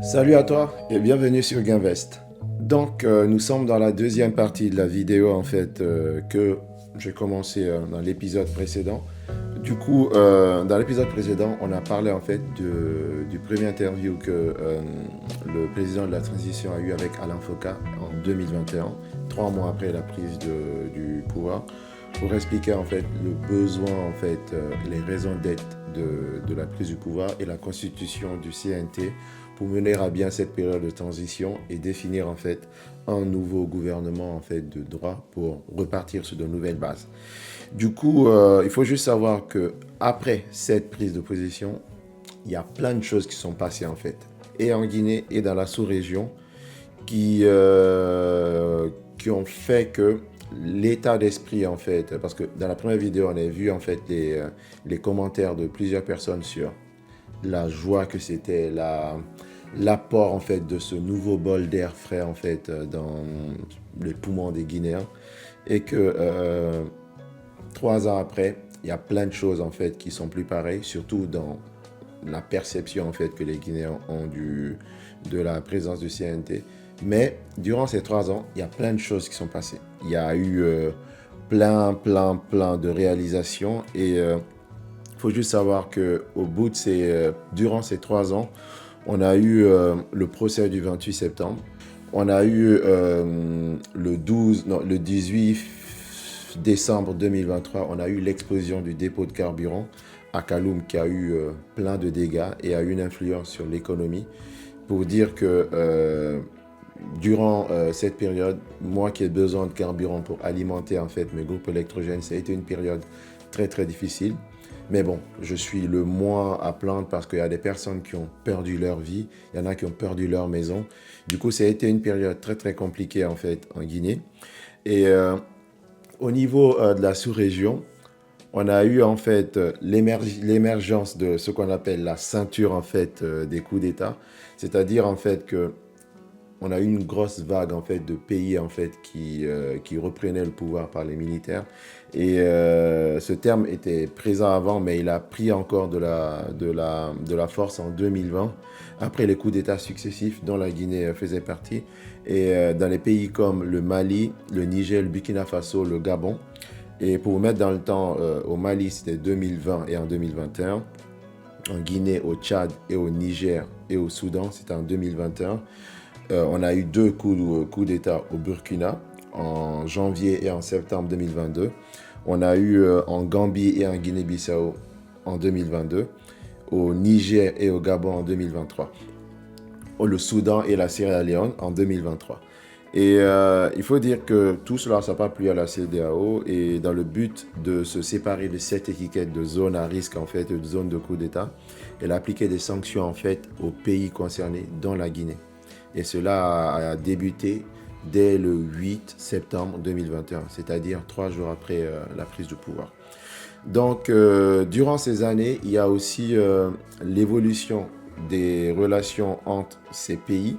Salut à toi et bienvenue sur Gainvest. Nous sommes dans la deuxième partie de la vidéo que j'ai commencé dans l'épisode précédent. Dans l'épisode précédent, on a parlé du premier interview que le président de la transition a eu avec Alain Foka en 2021, 3 mois après la prise du pouvoir, pour expliquer le besoin, les raisons d'être de la prise du pouvoir et la constitution du CNT pour mener à bien cette période de transition et définir un nouveau gouvernement de droit pour repartir sur de nouvelles bases. Il faut juste savoir que après cette prise de position, il y a plein de choses qui sont passées et en Guinée et dans la sous-région qui ont fait que l'état d'esprit parce que dans la première vidéo on a vu les commentaires de plusieurs personnes sur la joie que c'était, l'apport de ce nouveau bol d'air frais dans les poumons des Guinéens et que 3 ans après il y a plein de choses qui sont plus pareilles, surtout dans la perception que les Guinéens ont de la présence du CNT. Mais durant ces 3 ans, il y a plein de choses qui sont passées. Il y a eu plein de réalisations et faut juste savoir que durant ces 3 ans, on a eu le procès du 28 septembre. On a eu le 18 décembre 2023, on a eu l'explosion du dépôt de carburant à Kaloum qui a eu plein de dégâts et a eu une influence sur l'économie. Pour dire que durant cette période, moi qui ai besoin de carburant pour alimenter mes groupes électrogènes, ça a été une période très très difficile. Mais bon, je suis le moins à plaindre parce qu'il y a des personnes qui ont perdu leur vie, il y en a qui ont perdu leur maison. Du coup, ça a été une période très très compliquée en Guinée. Et au niveau de la sous-région, on a eu l'émergence de ce qu'on appelle la ceinture des coups d'État, c'est-à-dire que on a eu une grosse vague de pays qui reprenaient le pouvoir par les militaires. Et ce terme était présent avant, mais il a pris encore de la force en 2020, après les coups d'État successifs dont la Guinée faisait partie. Et dans les pays comme le Mali, le Niger, le Burkina Faso, le Gabon. Et pour vous mettre dans le temps, au Mali, c'était 2020 et en 2021. En Guinée, au Tchad et au Niger et au Soudan, c'était en 2021. On a eu 2 coups d'État au Burkina en janvier et en septembre 2022. On a eu en Gambie et en Guinée-Bissau en 2022, au Niger et au Gabon en 2023, le Soudan et la Sierra Leone en 2023. Et il faut dire que tout cela, ça n'a pas plu à la CEDEAO et dans le but de se séparer de cette étiquette de zone à risque de zone de coup d'État, elle a appliqué des sanctions aux pays concernés, dont la Guinée. Et cela a débuté dès le 8 septembre 2021, c'est-à-dire 3 jours après la prise du pouvoir. Durant ces années, il y a aussi l'évolution des relations entre ces pays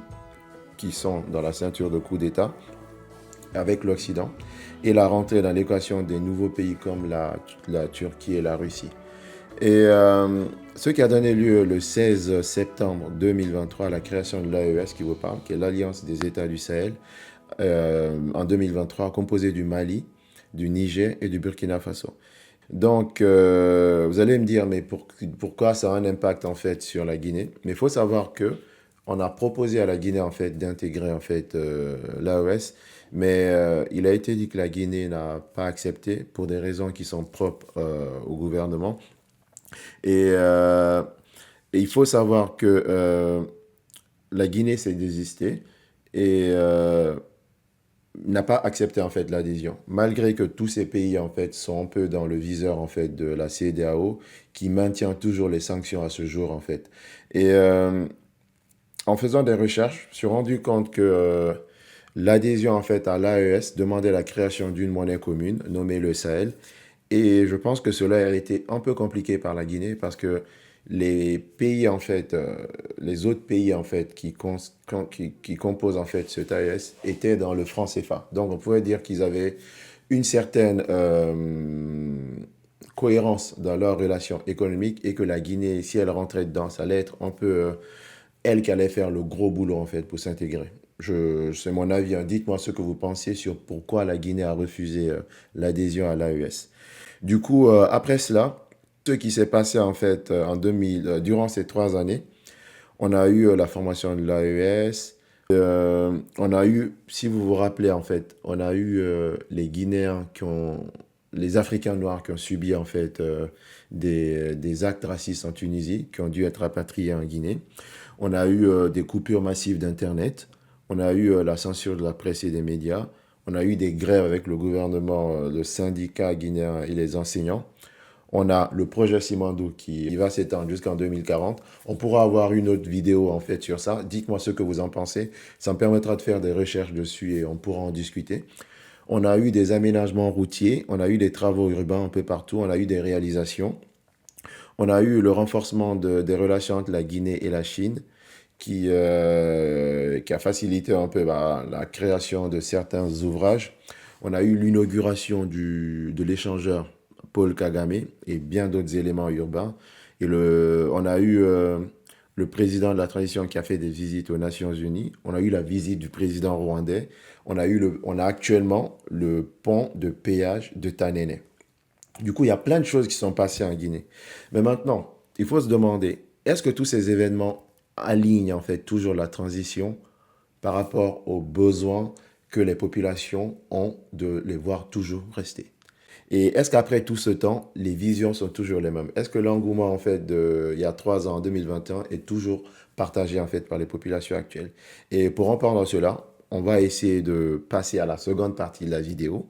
qui sont dans la ceinture de coup d'État avec l'Occident et la rentrée dans l'équation des nouveaux pays comme la Turquie et la Russie. Et ce qui a donné lieu le 16 septembre 2023 à la création de l'AES qui vous parle, qui est l'Alliance des États du Sahel, en 2023, composée du Mali, du Niger et du Burkina Faso. Vous allez me dire, mais pourquoi ça a un impact sur la Guinée? Mais il faut savoir que on a proposé à la Guinée d'intégrer l'AES, mais il a été dit que la Guinée n'a pas accepté pour des raisons qui sont propres au gouvernement. Et il faut savoir que la Guinée s'est désistée et n'a pas accepté l'adhésion, malgré que tous ces pays sont un peu dans le viseur de la CEDEAO qui maintient toujours les sanctions à ce jour Et en faisant des recherches, je me suis rendu compte que l'adhésion à l'AES demandait la création d'une monnaie commune nommée le Sahel. Et je pense que cela a été un peu compliqué par la Guinée parce que les pays, les autres pays qui composent cet AES étaient dans le franc CFA. Donc on pouvait dire qu'ils avaient une certaine cohérence dans leurs relations économiques et que la Guinée, si elle rentrait dedans, ça allait être un peu elle qui allait faire le gros boulot en fait pour s'intégrer. C'est mon avis, hein. Dites-moi ce que vous pensez sur pourquoi la Guinée a refusé l'adhésion à l'AES. Du coup, après cela, ce qui s'est passé en fait durant ces 3 années, on a eu la formation de l'AES. On a eu, si vous vous rappelez en fait, on a eu les Guinéens les Africains noirs qui ont subi en fait des actes racistes en Tunisie, qui ont dû être rapatriés en Guinée. On a eu des coupures massives d'Internet. On a eu la censure de la presse et des médias. On a eu des grèves avec le gouvernement, le syndicat guinéen et les enseignants. On a le projet Simandou qui va s'étendre jusqu'en 2040. On pourra avoir une autre vidéo en fait sur ça. Dites-moi ce que vous en pensez. Ça me permettra de faire des recherches dessus et on pourra en discuter. On a eu des aménagements routiers, on a eu des travaux urbains un peu partout, on a eu des réalisations. On a eu le renforcement des relations entre la Guinée et la Chine qui a facilité un peu la création de certains ouvrages. On a eu l'inauguration de l'échangeur Paul Kagame et bien d'autres éléments urbains. Et on a eu le président de la transition qui a fait des visites aux Nations Unies. On a eu la visite du président rwandais. On a actuellement le pont de péage de Tanene. Du coup, il y a plein de choses qui sont passées en Guinée. Mais maintenant, il faut se demander, est-ce que tous ces événements alignent en fait toujours la transition par rapport aux besoins que les populations ont de les voir toujours rester? Et est-ce qu'après tout ce temps, les visions sont toujours les mêmes? Est-ce que l'engouement en fait il y a 3 ans, en 2021, est toujours partagé en fait par les populations actuelles? Et pour en parler de cela, on va essayer de passer à la seconde partie de la vidéo,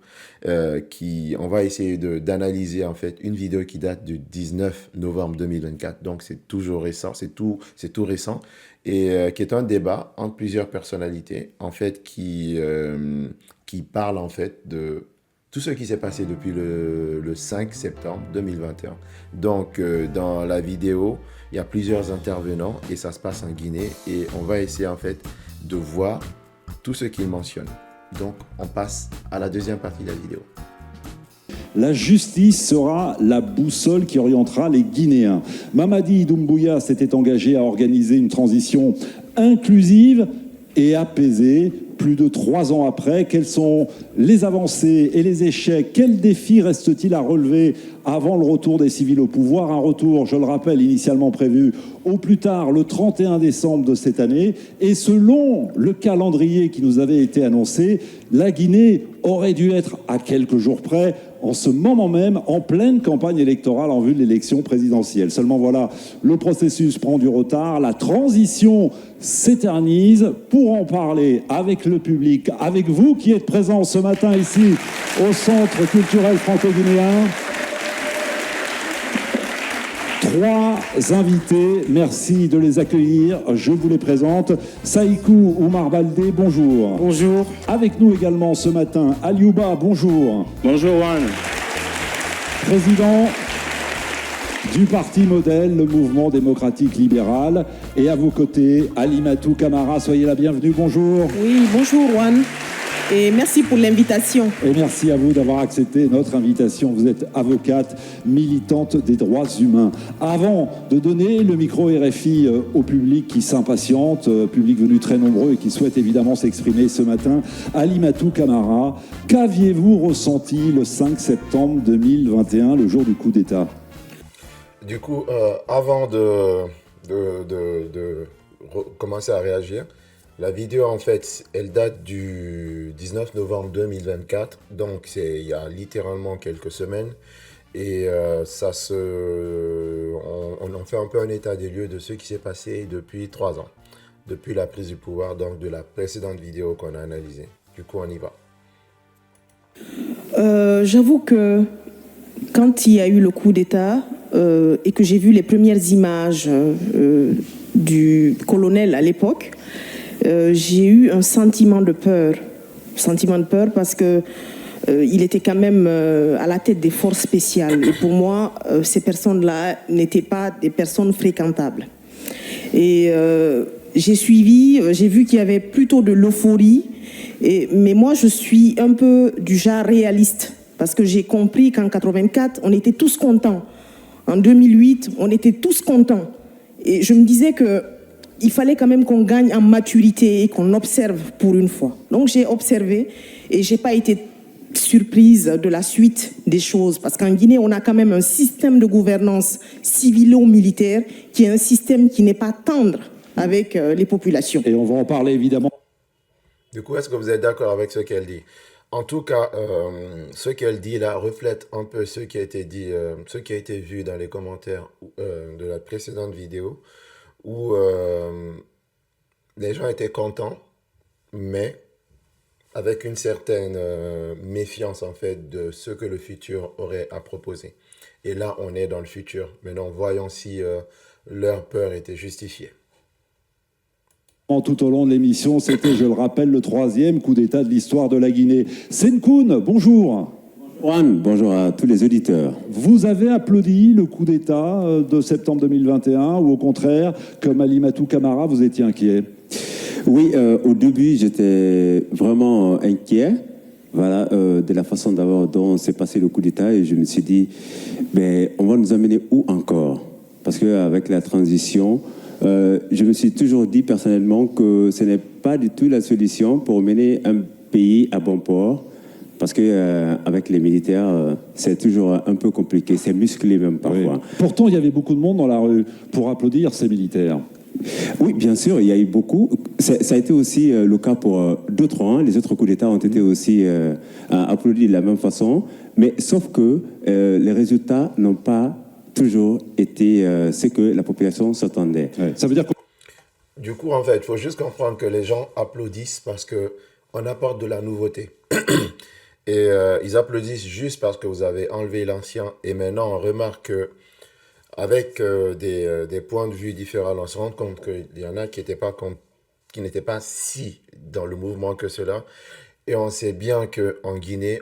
on va essayer d'analyser en fait une vidéo qui date du 19 novembre 2024. Donc c'est toujours récent, c'est tout récent, et qui est un débat entre plusieurs personnalités en fait qui parlent en fait de tout ce qui s'est passé depuis le 5 septembre 2021. Donc, dans la vidéo, il y a plusieurs intervenants et ça se passe en Guinée. Et on va essayer en fait de voir tout ce qu'ils mentionnent. Donc, on passe à la deuxième partie de la vidéo. La justice sera la boussole qui orientera les Guinéens. Mamadi Doumbouya s'était engagé à organiser une transition inclusive et apaisée. Plus de 3 ans après, quelles sont les avancées et les échecs? Quels défis reste-t-il à relever avant le retour des civils au pouvoir? Un retour, je le rappelle, initialement prévu au plus tard le 31 décembre de cette année. Et selon le calendrier qui nous avait été annoncé, la Guinée aurait dû être à quelques jours près, en ce moment même, en pleine campagne électorale en vue de l'élection présidentielle. Seulement voilà, le processus prend du retard, la transition s'éternise. Pour en parler avec le public, avec vous qui êtes présents ce matin ici au Centre culturel franco-guinéen, 3 invités, merci de les accueillir. Je vous les présente. Saïkou Oumar Baldé, bonjour. Bonjour. Avec nous également ce matin, Aliouba, bonjour. Bonjour Juan. Président du parti modèle, le mouvement démocratique libéral. Et à vos côtés, Alimatou Camara, soyez la bienvenue, bonjour. Oui, bonjour Juan. Et merci pour l'invitation. Et merci à vous d'avoir accepté notre invitation. Vous êtes avocate, militante des droits humains. Avant de donner le micro RFI au public qui s'impatiente, public venu très nombreux et qui souhaite évidemment s'exprimer ce matin, Alimatou Camara, qu'aviez-vous ressenti le 5 septembre 2021, le jour du coup d'État? Du coup, avant de commencer à réagir, la vidéo, en fait, elle date du 19 novembre 2024, donc il y a littéralement quelques semaines. Et on fait un peu un état des lieux de ce qui s'est passé depuis 3 ans, depuis la prise du pouvoir, donc de la précédente vidéo qu'on a analysée. Du coup, on y va. J'avoue que quand il y a eu le coup d'État et que j'ai vu les premières images du colonel à l'époque, j'ai eu un sentiment de peur parce que il était quand même à la tête des forces spéciales. Et pour moi, ces personnes-là n'étaient pas des personnes fréquentables. Et j'ai suivi, j'ai vu qu'il y avait plutôt de l'euphorie. Mais moi, je suis un peu du genre réaliste. Parce que j'ai compris qu'en 84, on était tous contents. En 2008, on était tous contents. Et je me disais que il fallait quand même qu'on gagne en maturité et qu'on observe pour une fois. Donc j'ai observé et j'ai pas été surprise de la suite des choses, parce qu'en Guinée, on a quand même un système de gouvernance civilo-militaire qui est un système qui n'est pas tendre avec les populations. Et on va en parler évidemment. Du coup, est-ce que vous êtes d'accord avec ce qu'elle dit? En tout cas, ce qu'elle dit là reflète un peu ce qui a été dit, ce qui a été vu dans les commentaires de la précédente vidéo, où les gens étaient contents, mais avec une certaine méfiance en fait de ce que le futur aurait à proposer. Et là, on est dans le futur. Maintenant, voyons si leur peur était justifiée. Tout au long de l'émission, c'était, je le rappelle, le 3e coup d'État de l'histoire de la Guinée. Senkoun, bonjour. Juan, bonjour à tous les auditeurs. Vous avez applaudi le coup d'État de septembre 2021 ou au contraire, comme Alimatou Camara, vous étiez inquiet? Oui, au début, j'étais vraiment inquiet, voilà, de la façon dont s'est passé le coup d'État, et je me suis dit, ben, on va nous amener où encore? Parce qu'avec la transition, je me suis toujours dit personnellement que ce n'est pas du tout la solution pour mener un pays à bon port, parce que avec les militaires, c'est toujours un peu compliqué, c'est musclé même parfois. Oui. Pourtant, il y avait beaucoup de monde dans la rue pour applaudir ces militaires. Oui, bien sûr, il y a eu beaucoup. Ça a été aussi le cas pour d'autres. Hein. Les autres coups d'État ont été aussi applaudis de la même façon, mais sauf que les résultats n'ont pas toujours été ce que la population s'attendait. Ouais. Ça veut dire que... Du coup, en fait, il faut juste comprendre que les gens applaudissent parce qu'on apporte de la nouveauté. Et ils applaudissent juste parce que vous avez enlevé l'ancien. Et maintenant, on remarque que avec des points de vue différents, on se rend compte qu'il y en a qui n'étaient pas si dans le mouvement que cela. Et on sait bien qu'en Guinée,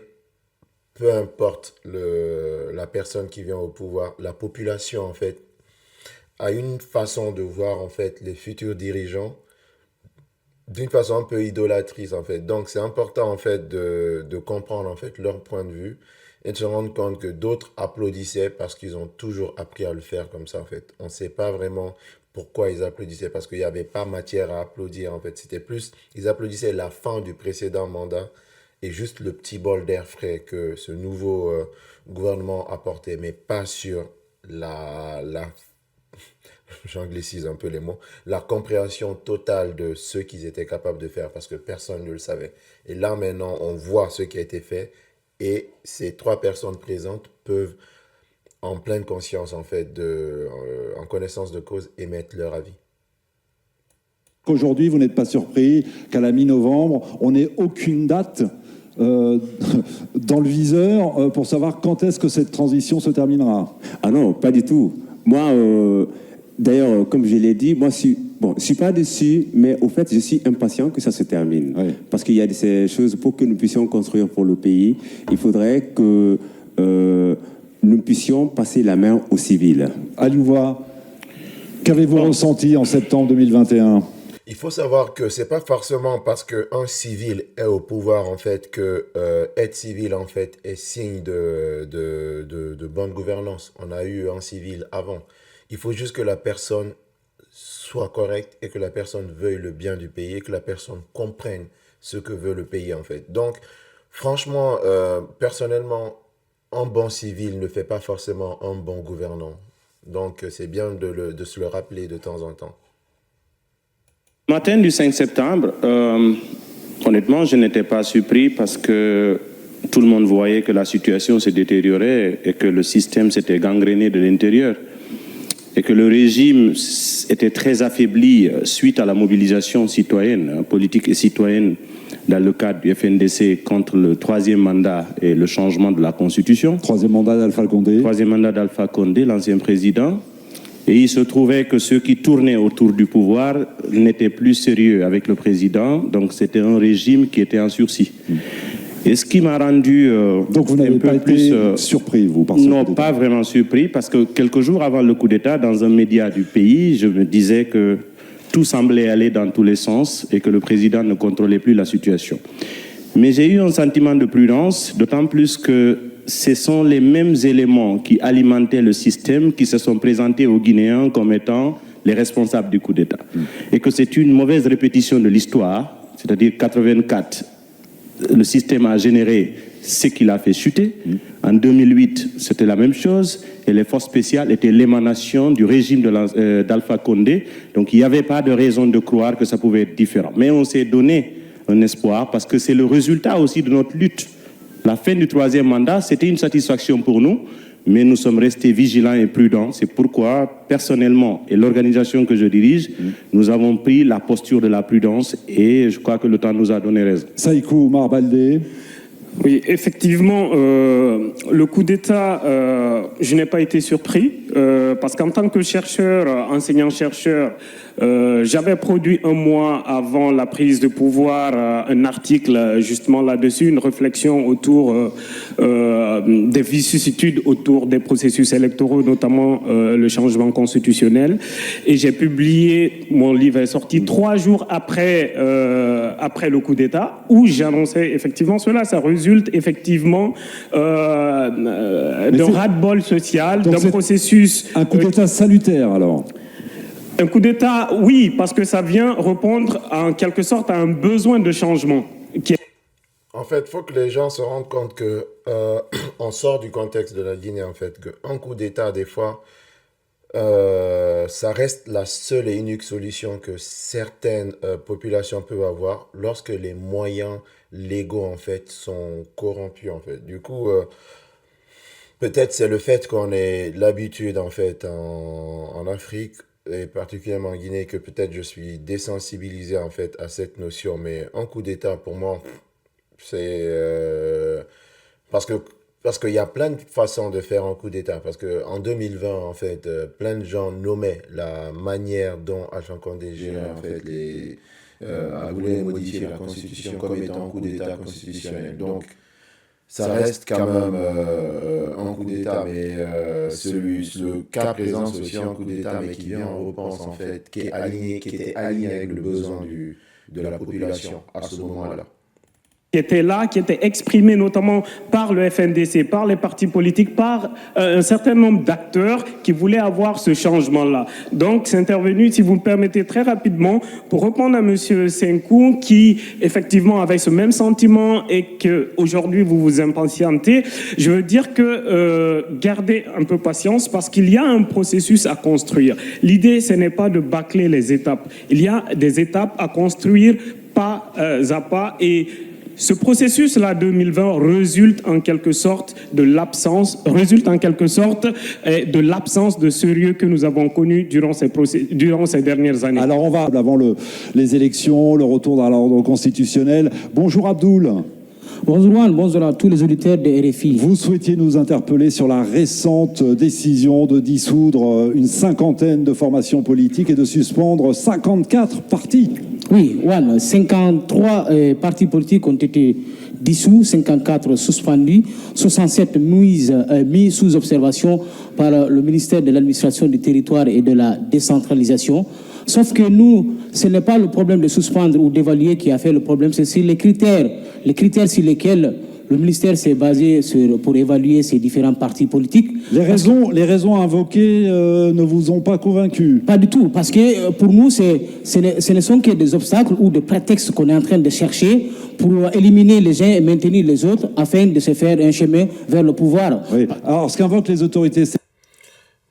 peu importe la personne qui vient au pouvoir, la population, en fait, a une façon de voir, en fait, les futurs dirigeants d'une façon un peu idolâtrice, en fait. Donc, c'est important, en fait, de comprendre, en fait, leur point de vue et de se rendre compte que d'autres applaudissaient parce qu'ils ont toujours appris à le faire comme ça, en fait. On ne sait pas vraiment pourquoi ils applaudissaient, parce qu'il n'y avait pas matière à applaudir, en fait. C'était plus, ils applaudissaient la fin du précédent mandat et juste le petit bol d'air frais que ce nouveau gouvernement apportait, mais pas sur j'anglicise un peu les mots, la compréhension totale de ce qu'ils étaient capables de faire, parce que personne ne le savait. Et là, maintenant, on voit ce qui a été fait, et ces 3 personnes présentes peuvent, en pleine conscience, en fait, en connaissance de cause, émettre leur avis. Aujourd'hui, vous n'êtes pas surpris qu'à la mi-novembre, on n'ait aucune date dans le viseur pour savoir quand est-ce que cette transition se terminera? Ah non, pas du tout. Moi, d'ailleurs, comme je l'ai dit, moi, je ne suis pas déçu, mais au fait, je suis impatient que ça se termine. Oui. Parce qu'il y a ces choses, pour que nous puissions construire pour le pays, il faudrait que nous puissions passer la main aux civils. Aliouva, qu'avez-vous ressenti en septembre 2021? Il faut savoir que c'est pas forcément parce qu'un civil est au pouvoir, en fait, que être civil, en fait, est signe de bonne gouvernance. On a eu un civil avant. Il faut juste que la personne soit correcte et que la personne veuille le bien du pays et que la personne comprenne ce que veut le pays, en fait. Donc, franchement, personnellement, un bon civil ne fait pas forcément un bon gouvernant. Donc, c'est bien de se le rappeler de temps en temps. Matin du 5 septembre, honnêtement, je n'étais pas surpris parce que tout le monde voyait que la situation se détériorait et que le système s'était gangréné de l'intérieur et que le régime était très affaibli suite à la mobilisation citoyenne, politique et citoyenne dans le cadre du FNDC contre le 3e mandat et le changement de la Constitution. 3e mandat d'Alpha Condé. 3e mandat d'Alpha Condé, l'ancien président. Et il se trouvait que ceux qui tournaient autour du pouvoir n'étaient plus sérieux avec le président. Donc c'était un régime qui était en sursis. Et ce qui m'a rendu donc vous n'avez pas été surpris, vous, par ce Non, pas vraiment surpris, parce que quelques jours avant le coup d'État, dans un média du pays, je me disais que tout semblait aller dans tous les sens et que le président ne contrôlait plus la situation. Mais j'ai eu un sentiment de prudence, d'autant plus que ce sont les mêmes éléments qui alimentaient le système qui se sont présentés aux Guinéens comme étant les responsables du coup d'État. Et que c'est une mauvaise répétition de l'histoire, c'est-à-dire 84, le système a généré ce qu'il a fait chuter. En 2008, c'était la même chose. Et les forces spéciales étaient l'émanation du régime d'Alpha Condé. Donc il n'y avait pas de raison de croire que ça pouvait être différent. Mais on s'est donné un espoir parce que c'est le résultat aussi de notre lutte. La fin du 3e mandat, c'était une satisfaction pour nous, mais nous sommes restés vigilants et prudents. C'est pourquoi, personnellement, et l'organisation que je dirige, nous avons pris la posture de la prudence et je crois que le temps nous a donné raison. Saïkou Omar Baldé. Oui, effectivement, le coup d'État, je n'ai pas été surpris parce qu'en tant que chercheur, enseignant-chercheur, j'avais produit un mois avant la prise de pouvoir un article justement là-dessus, une réflexion autour des vicissitudes autour des processus électoraux, notamment le changement constitutionnel. Et j'ai publié, mon livre est sorti 3 jours après le coup d'État, où j'annonçais effectivement cela. Ça résulte effectivement d'un ras-de-bol social, d'un processus... Un coup d'État salutaire alors. Un coup d'État, oui, parce que ça vient répondre en quelque sorte à un besoin de changement. En fait, il faut que les gens se rendent compte que on sort du contexte de la Guinée, en fait, qu'un coup d'État, des fois, ça reste la seule et unique solution que certaines populations peuvent avoir lorsque les moyens légaux, en fait, sont corrompus, en fait. Du coup, peut-être c'est le fait qu'on ait l'habitude, en fait, en Afrique, et particulièrement en Guinée, que peut-être je suis désensibilisé, en fait, à cette notion. Mais un coup d'État, pour moi, c'est... parce qu'il y a plein de façons de faire un coup d'État. Parce qu'en 2020, en fait, plein de gens nommaient la manière dont Alpha Condé gérait, en fait, voulait modifier la Constitution comme étant un coup d'État constitutionnel. Donc, ça reste quand même un coup d'État, mais le cas présent, c'est aussi un coup d'État, mais qui vient en réponse, en fait, qui était aligné avec le besoin de la population à ce moment-là. Qui était là, qui était exprimé notamment par le FNDC, par les partis politiques, par un certain nombre d'acteurs qui voulaient avoir ce changement-là. Donc, c'est intervenu, si vous me permettez, très rapidement, pour répondre à M. Senkou, qui, effectivement, avait ce même sentiment et qu'aujourd'hui, vous vous impatientez. Je veux dire que gardez un peu patience parce qu'il y a un processus à construire. L'idée, ce n'est pas de bâcler les étapes. Il y a des étapes à construire pas à pas et ce processus-là 2020 résulte en quelque sorte de l'absence de sérieux que nous avons connu durant ces dernières années. Alors on va avant les élections, le retour dans l'ordre constitutionnel. Bonjour Abdoul. Bonjour Juan, bonjour à tous les auditeurs de RFI. Vous souhaitiez nous interpeller sur la récente décision de dissoudre une 50aine de formations politiques et de suspendre 54 partis. Oui, Juan, 53 partis politiques ont été dissous, 54 suspendus, 67 mis sous observation par le ministère de l'Administration du Territoire et de la Décentralisation. Sauf que nous, ce n'est pas le problème de suspendre ou d'évaluer qui a fait le problème, c'est sur les critères sur lesquels le ministère s'est basé pour évaluer ces différents partis politiques. Les raisons invoquées ne vous ont pas convaincu? Pas du tout, parce que pour nous, ce ne sont que des obstacles ou des prétextes qu'on est en train de chercher pour éliminer les uns et maintenir les autres afin de se faire un chemin vers le pouvoir. Oui. Alors, ce qu'invoquent les autorités...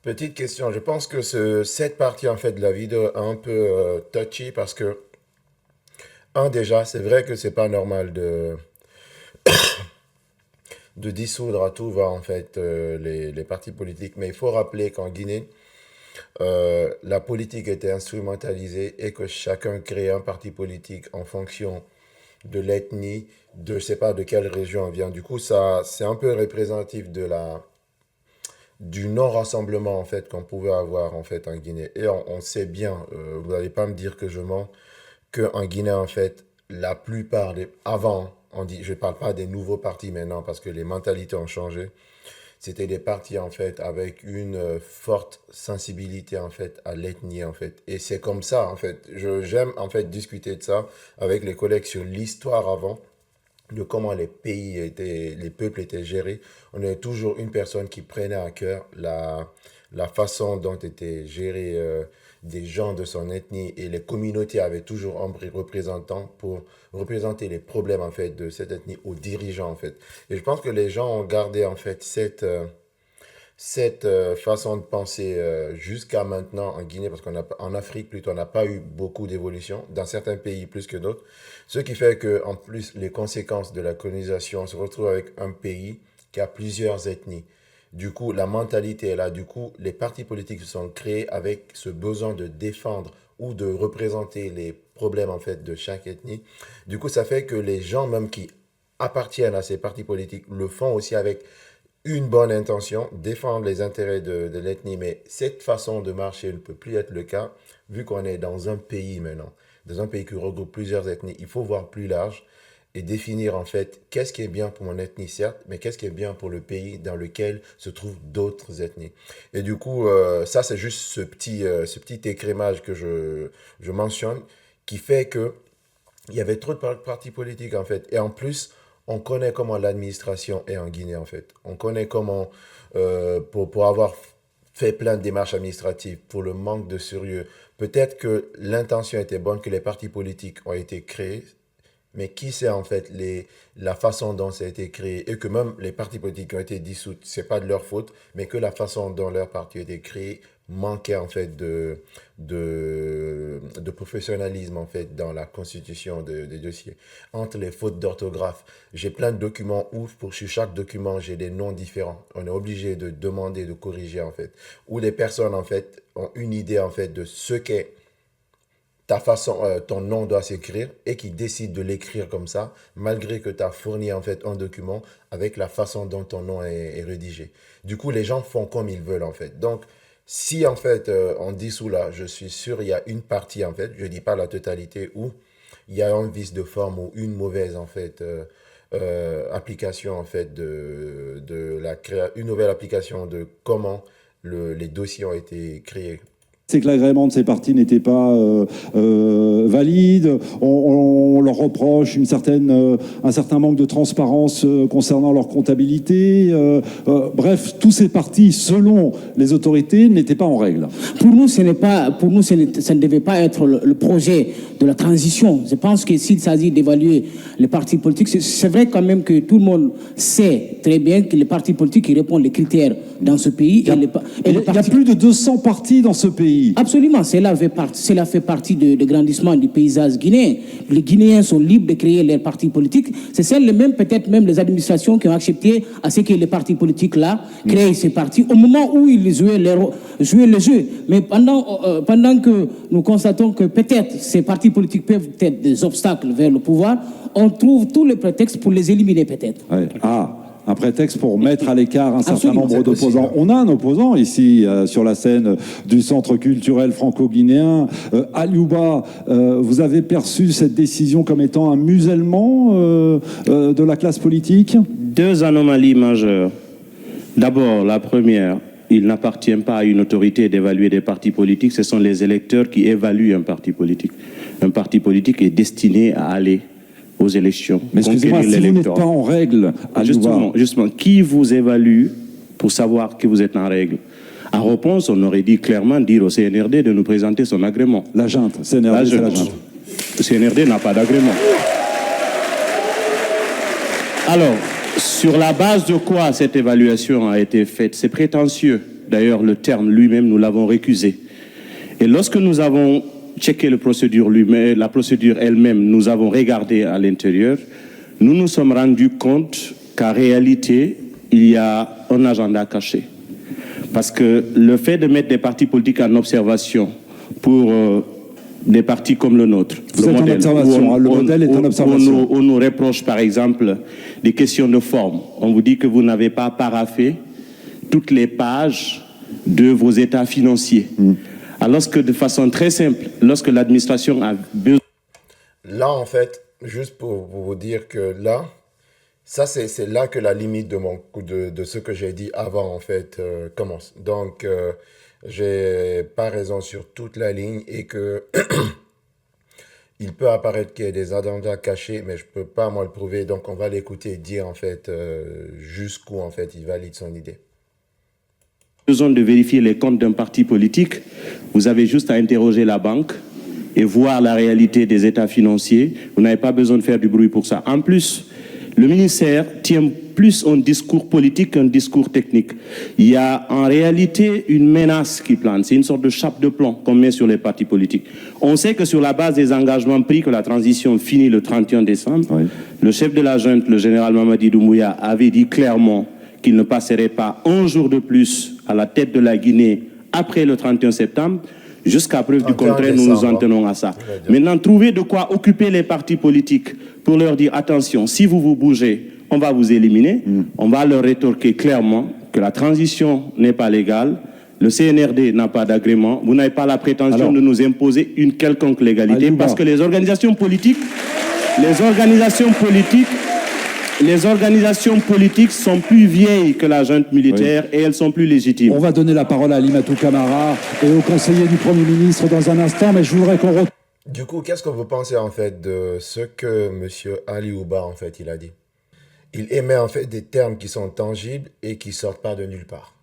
Petite question, je pense que cette partie en fait de la vidéo est un peu touchy parce que, déjà, c'est vrai que c'est pas normal de dissoudre à tout va en fait les partis politiques, mais il faut rappeler qu'en Guinée, la politique était instrumentalisée et que chacun créait un parti politique en fonction de l'ethnie, de je sais pas de quelle région on vient. Du coup, ça c'est un peu représentatif du non-rassemblement en fait qu'on pouvait avoir en fait en Guinée. Et on sait bien, vous n'allez pas me dire que je mens, qu'en Guinée en fait, la plupart je ne parle pas des nouveaux partis maintenant parce que les mentalités ont changé, c'était des partis en fait avec une forte sensibilité en fait à l'ethnie en fait. Et c'est comme ça en fait, j'aime en fait discuter de ça avec les collègues sur l'histoire avant. de comment les peuples étaient gérés, on avait toujours une personne qui prenait à cœur la façon dont étaient gérés des gens de son ethnie et les communautés avaient toujours un représentant pour représenter les problèmes en fait de cette ethnie aux dirigeants en fait. Et je pense que les gens ont gardé en fait cette façon de penser jusqu'à maintenant en Guinée, parce en Afrique plutôt, on n'a pas eu beaucoup d'évolution, dans certains pays plus que d'autres, ce qui fait que en plus les conséquences de la colonisation, on se retrouve avec un pays qui a plusieurs ethnies. Du coup, la mentalité est là. Du coup, les partis politiques se sont créés avec ce besoin de défendre ou de représenter les problèmes en fait de chaque ethnie. Du coup, ça fait que les gens même qui appartiennent à ces partis politiques le font aussi avec une bonne intention, défendre les intérêts de l'ethnie, mais cette façon de marcher ne peut plus être le cas, vu qu'on est dans un pays maintenant, dans un pays qui regroupe plusieurs ethnies. Il faut voir plus large et définir en fait qu'est-ce qui est bien pour mon ethnie, certes, mais qu'est-ce qui est bien pour le pays dans lequel se trouvent d'autres ethnies. Et du coup, ça c'est juste ce petit écrémage que je mentionne, qui fait que il y avait trop de partis politiques en fait. Et en plus, on connaît comment l'administration est en Guinée en fait. On connaît comment, pour avoir fait plein de démarches administratives, pour le manque de sérieux, peut-être que l'intention était bonne, que les partis politiques ont été créés, mais qui sait en fait la façon dont ça a été créé et que même les partis politiques qui ont été dissous, c'est pas de leur faute, mais que la façon dont leur parti a été créé manquait en fait de professionnalisme en fait dans la constitution des dossiers. Entre les fautes d'orthographe, j'ai plein de documents où sur chaque document j'ai des noms différents. On est obligé de demander, de corriger en fait. Où les personnes en fait ont une idée en fait de ce qu'est ton nom doit s'écrire et qui décide de l'écrire comme ça, malgré que tu as fourni en fait un document avec la façon dont ton nom est rédigé. Du coup, les gens font comme ils veulent en fait. Donc, si en fait on dissout là, je suis sûr il y a une partie en fait, je dis pas la totalité, où il y a un vice de forme ou une mauvaise en fait application en fait une nouvelle application de comment les dossiers ont été créés. C'est que l'agrément de ces partis n'était pas valide. On leur reproche un certain manque de transparence concernant leur comptabilité. Bref, tous ces partis, selon les autorités, n'étaient pas en règle. Pour nous, ça ne devait pas être le projet de la transition. Je pense que s'il s'agit d'évaluer les partis politiques, c'est vrai quand même que tout le monde sait très bien que les partis politiques qui répondent aux critères dans ce pays. Il y a plus de 200 partis dans ce pays. Absolument, cela fait partie de grandissement du paysage guinéen. Les Guinéens sont libres de créer leurs partis politiques. C'est peut-être même les administrations qui ont accepté à ce que les partis politiques-là créent ces partis au moment où ils jouaient le jeu. Mais pendant que nous constatons que peut-être ces partis politiques peuvent être des obstacles vers le pouvoir, on trouve tous les prétextes pour les éliminer peut-être. Ouais. Un prétexte pour mettre à l'écart un certain nombre d'opposants. On a un opposant ici sur la scène du Centre culturel franco-guinéen. Aliouba, vous avez perçu cette décision comme étant un musellement de la classe politique? Deux anomalies majeures. D'abord, la première, il n'appartient pas à une autorité d'évaluer des partis politiques, ce sont les électeurs qui évaluent un parti politique. Un parti politique est destiné à aller aux élections. Mais excusez-moi, si vous n'êtes pas en règle, justement, qui vous évalue pour savoir que vous êtes en règle? En réponse, on aurait dit clairement dire au CNRD de nous présenter son agrément. La junte, CNRD, c'est la junte. Le CNRD n'a pas d'agrément. Alors, sur la base de quoi cette évaluation a été faite? C'est prétentieux. D'ailleurs, le terme lui-même, nous l'avons récusé. Et lorsque nous avons checker la procédure elle-même, nous avons regardé à l'intérieur, nous nous sommes rendus compte qu'en réalité, il y a un agenda caché. Parce que le fait de mettre des partis politiques en observation pour des partis comme le nôtre, le modèle est en observation. On nous reproche par exemple des questions de forme. On vous dit que vous n'avez pas paraphé toutes les pages de vos états financiers. Alors que de façon très simple, lorsque l'administration a besoin... Là, en fait, juste pour vous dire que là, ça c'est là que la limite de ce que j'ai dit avant, en fait, commence. Donc, j'ai pas raison sur toute la ligne et que il peut apparaître qu'il y a des agendas cachés, mais je peux pas moi le prouver. Donc on va l'écouter dire en fait jusqu'où en fait il valide son idée. Besoin de vérifier les comptes d'un parti politique, vous avez juste à interroger la banque et voir la réalité des états financiers. Vous n'avez pas besoin de faire du bruit pour ça. En plus, le ministère tient plus un discours politique qu'un discours technique. Il y a en réalité une menace qui plane. C'est une sorte de chape de plomb qu'on met sur les partis politiques. On sait que sur la base des engagements pris, que la transition finit le 31 décembre, oui. Le chef de la junte, le général Mamadi Doumbouya, avait dit clairement qu'il ne passerait pas un jour de plus à la tête de la Guinée après le 31 septembre. Jusqu'à preuve du contraire, nous nous en tenons à ça. Maintenant, trouver de quoi occuper les partis politiques pour leur dire, attention, si vous vous bougez, on va vous éliminer. On va leur rétorquer clairement que la transition n'est pas légale, le CNRD n'a pas d'agrément, vous n'avez pas la prétention de nous imposer une quelconque légalité, parce que les organisations politiques sont plus vieilles que la junte militaire et elles sont plus légitimes. On va donner la parole à Alimatou Camara et au conseiller du Premier ministre dans un instant, mais je voudrais qu'on... Du coup, qu'est-ce que vous pensez en fait de ce que M. Ali Ouba en fait il a dit? Il émet en fait des termes qui sont tangibles et qui sortent pas de nulle part.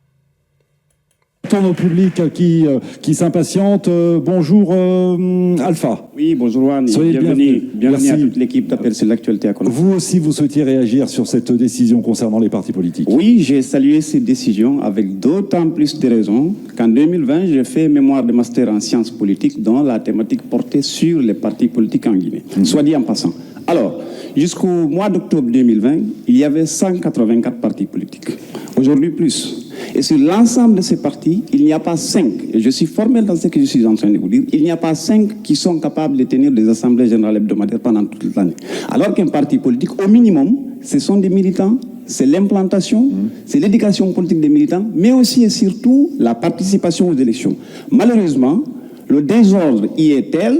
Au public qui s'impatiente. Bonjour Alpha. Oui, bonjour Annie. Soyez bienvenue à toute l'équipe d'Appel sur l'actualité à Conakry. Vous aussi, vous souhaitiez réagir sur cette décision concernant les partis politiques? Oui, j'ai salué cette décision avec d'autant plus de raisons qu'en 2020, j'ai fait mémoire de master en sciences politiques dont la thématique portait sur les partis politiques en Guinée. Soit dit en passant. Alors, jusqu'au mois d'octobre 2020, il y avait 184 partis politiques. Aujourd'hui, plus. Et sur l'ensemble de ces partis, il n'y a pas 5, et je suis formel dans ce que je suis en train de vous dire, il n'y a pas 5 qui sont capables de tenir des assemblées générales hebdomadaires pendant toute l'année. Alors qu'un parti politique, au minimum, ce sont des militants, c'est l'implantation, c'est l'éducation politique des militants, mais aussi et surtout la participation aux élections. Malheureusement, le désordre y est tel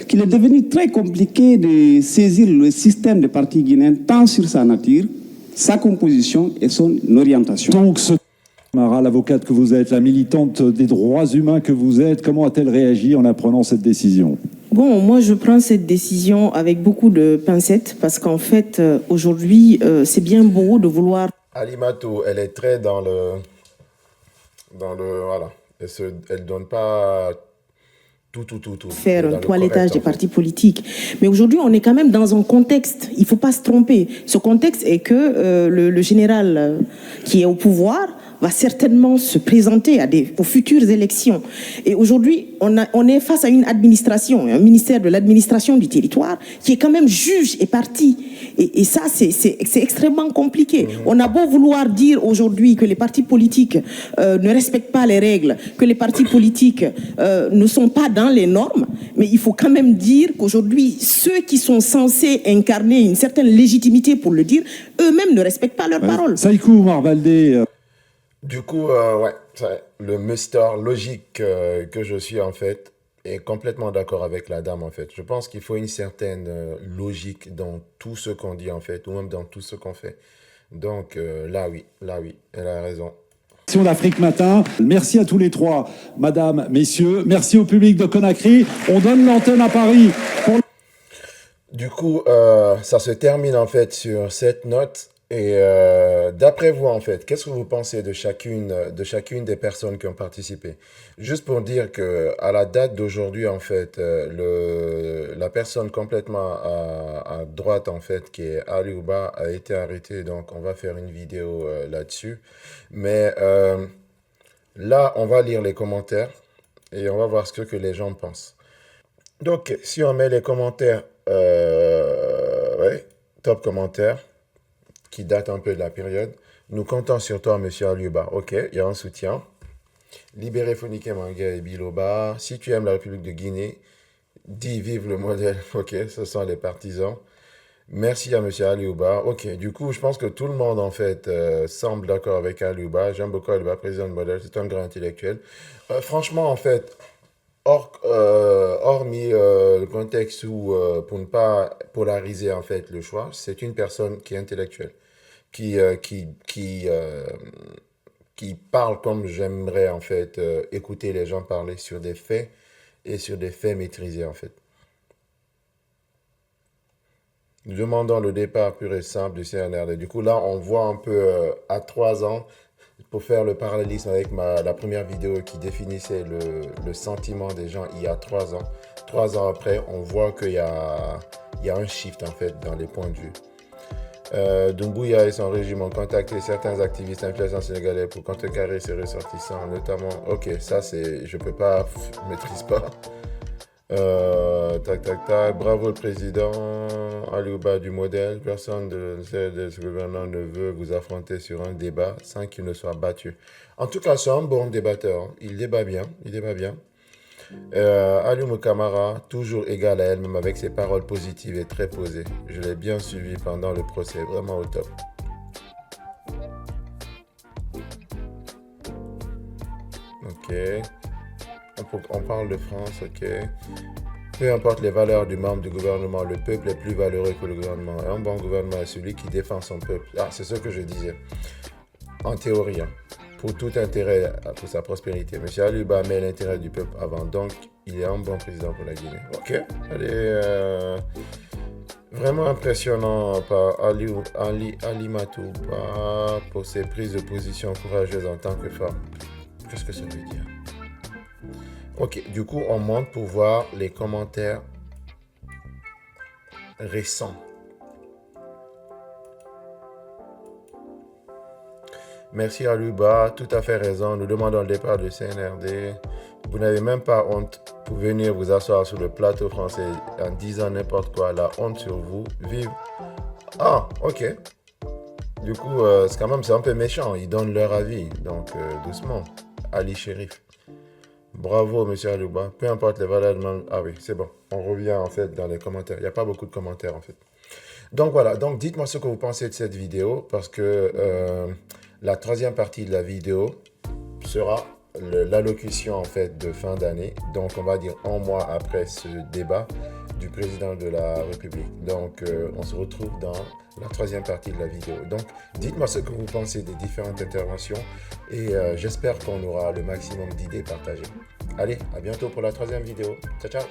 qu'il est devenu très compliqué de saisir le système des partis guinéens, tant sur sa nature, sa composition et son orientation. Donc, Mara, l'avocate que vous êtes, la militante des droits humains que vous êtes, comment a-t-elle réagi en apprenant cette décision? Bon, moi je prends cette décision avec beaucoup de pincettes parce qu'en fait, aujourd'hui, c'est bien beau de vouloir... Alimatou, elle est très dans le voilà. Elle donne pas... Tout. Faire un toilettage des partis politiques. Mais aujourd'hui, on est quand même dans un contexte, il ne faut pas se tromper. Ce contexte est que le général qui est au pouvoir va certainement se présenter aux futures élections. Et aujourd'hui, on est face à une administration, un ministère de l'administration du territoire qui est quand même juge et parti. Et ça, c'est extrêmement compliqué. On a beau vouloir dire aujourd'hui que les partis politiques ne respectent pas les règles, que les partis politiques ne sont pas dans les normes, mais il faut quand même dire qu'aujourd'hui, ceux qui sont censés incarner une certaine légitimité pour le dire, eux-mêmes ne respectent pas leurs paroles. Saïkou Marbaldé. Du coup, le Mister logique que je suis en fait est complètement d'accord avec la dame en fait. Je pense qu'il faut une certaine logique dans tout ce qu'on dit en fait, ou même dans tout ce qu'on fait. Donc là oui, elle a raison. Sur l'Afrique Matin, merci à tous les trois, madame, messieurs. Merci au public de Conakry. On donne l'antenne à Paris. Du coup, ça se termine en fait sur cette note. Et d'après vous, en fait, qu'est-ce que vous pensez de chacune des personnes qui ont participé? Juste pour dire qu'à la date d'aujourd'hui, en fait, la personne complètement à droite, en fait, qui est Ali Ouba, a été arrêtée. Donc, on va faire une vidéo là-dessus. Mais là, on va lire les commentaires et on va voir ce que les gens pensent. Donc, si on met les commentaires, top commentaires, qui date un peu de la période. Nous comptons sur toi, monsieur Ali Ouba. Ok, il y a un soutien. Libérez Fonike Manga et Biloba. Si tu aimes la République de Guinée, dis vive le modèle. Ok, ce sont les partisans. Merci à monsieur Ali Ouba. Ok, du coup, je pense que tout le monde, en fait, semble d'accord avec Ali Ouba. J'aime beaucoup Ali Ouba, président de modèle. C'est un grand intellectuel. Franchement, en fait, hormis le contexte où, pour ne pas polariser, en fait, le choix, c'est une personne qui est intellectuelle. Qui parle comme j'aimerais en fait écouter les gens parler sur des faits et sur des faits maîtrisés en fait. Nous demandons le départ pur et simple du CNRD. Du coup, là, on voit un peu à 3 ans, pour faire le parallélisme avec la première vidéo qui définissait le sentiment des gens il y a 3 ans. 3 ans après, on voit qu'il y a un shift en fait dans les points de vue. Doumbouya et son régime ont contacté certains activistes influenceurs sénégalais pour contrecarrer ses ressortissants, notamment. Ok, ça c'est, je peux pas, je maîtrise pas. Bravo le président Aliouba du modèle. Personne de ce gouvernement ne veut vous affronter sur un débat sans qu'il ne soit battu. En tout cas, c'est un bon débatteur. Hein. Il débat bien. Aliou Kamara, toujours égal à elle, même avec ses paroles positives et très posées. Je l'ai bien suivi pendant le procès, vraiment au top. Ok. On parle de France, ok. Peu importe les valeurs du membre du gouvernement, le peuple est plus valeureux que le gouvernement. Un bon gouvernement est celui qui défend son peuple. Ah, c'est ce que je disais. En théorie, hein, pour tout intérêt, pour sa prospérité. M. Aliouba met l'intérêt du peuple avant, donc il est un bon président pour la Guinée. Ok, allez. Vraiment impressionnant par Ali Matouba pour ses prises de position courageuses en tant que femme. Qu'est-ce que ça veut dire? Ok, du coup, on monte pour voir les commentaires récents. Merci Aliouba, tout à fait raison. Nous demandons le départ du CNRD. Vous n'avez même pas honte pour venir vous asseoir sur le plateau français en disant n'importe quoi. La honte sur vous. Vive. Ah, ok. Du coup, c'est un peu méchant. Ils donnent leur avis. Donc, doucement. Ali Chérif. Bravo, monsieur Aliouba. Peu importe les valeurs. Ah oui, c'est bon. On revient en fait dans les commentaires. Il n'y a pas beaucoup de commentaires en fait. Donc voilà. Donc dites-moi ce que vous pensez de cette vidéo parce que la troisième partie de la vidéo sera l'allocution en fait de fin d'année. Donc on va dire un mois après ce débat du président de la République. Donc on se retrouve dans la troisième partie de la vidéo. Donc dites-moi ce que vous pensez des différentes interventions et j'espère qu'on aura le maximum d'idées partagées. Allez, à bientôt pour la troisième vidéo. Ciao, ciao.